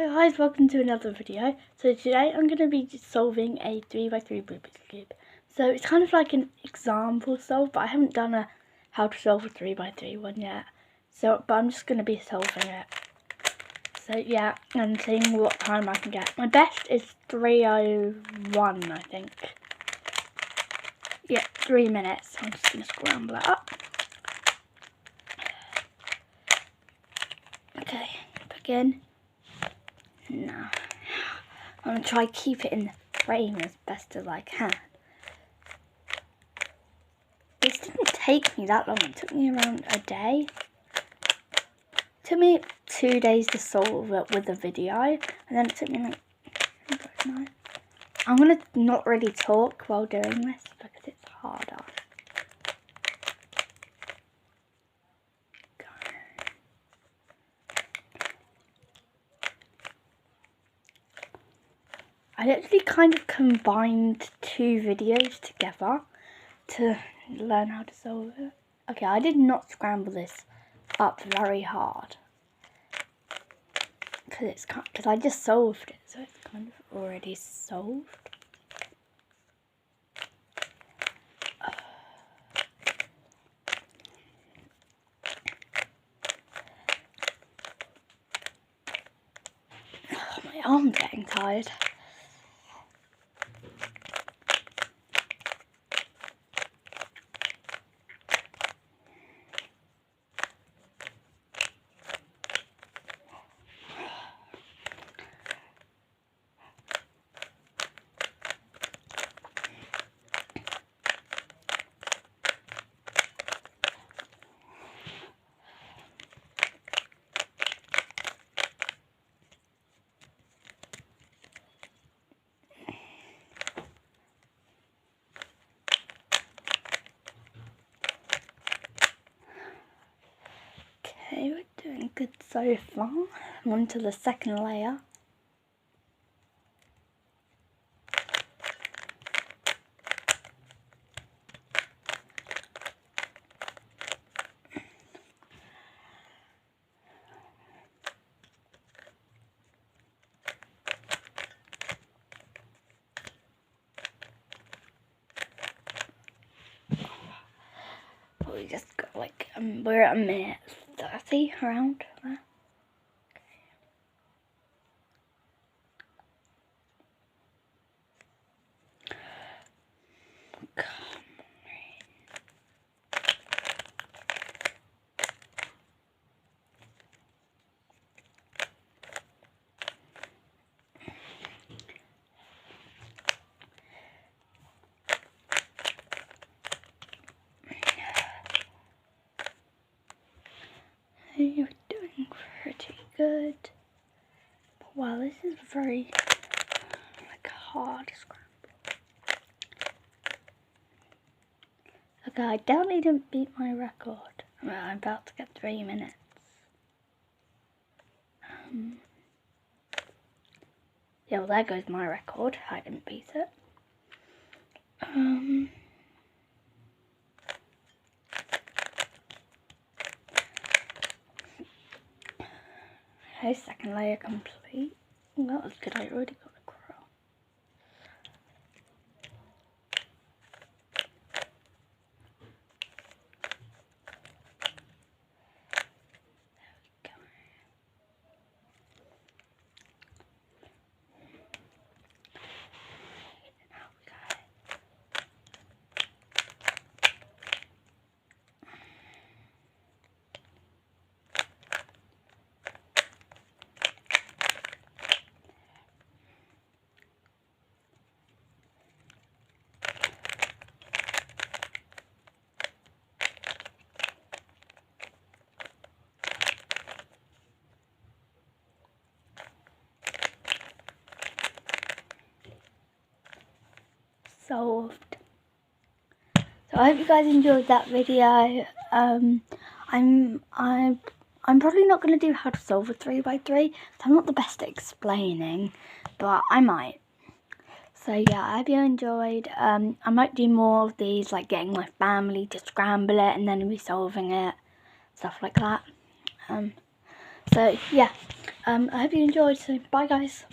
Hi guys, welcome to another video. So today I'm going to be solving a 3x3 Rubik's Cube. So it's kind of like an example solve, but I haven't done a how to solve a 3x3 one yet. But I'm just going to be solving it. So yeah, and seeing what time I can get. My best is 3:01, I think. Yeah, 3 minutes. I'm just going to scramble it up. Okay, begin. No. I'm going to try keep it in the frame as best as I can. This didn't take me that long. It took me around a day. It took me 2 days to solve it with a video. And then it took me like... I'm going to not really talk while doing this because it's harder. I actually kind of combined 2 videos together to learn how to solve it. Okay, I did not scramble this up very hard because I just solved it, so it's kind of already solved. Oh, my arm's getting tired. Okay, we're doing good so far. I'm on to the second layer. We just got like, we're at a minute 30 around there. Okay. You're doing pretty good. But wow, this is very hard scramble. Okay, I definitely didn't beat my record. I'm about to get 3 minutes. Yeah, well there goes my record. I didn't beat it. Okay, second layer complete. Well, that was good. I already got a crow. There we go. Now we got it. Solved. So I hope you guys enjoyed that video. I'm probably not going to do how to solve a 3x3. I'm not the best at explaining, but I might. So yeah, I hope you enjoyed. I might do more of these, like getting my family to scramble it and then resolving it, stuff like that. So yeah, I hope you enjoyed, so bye guys.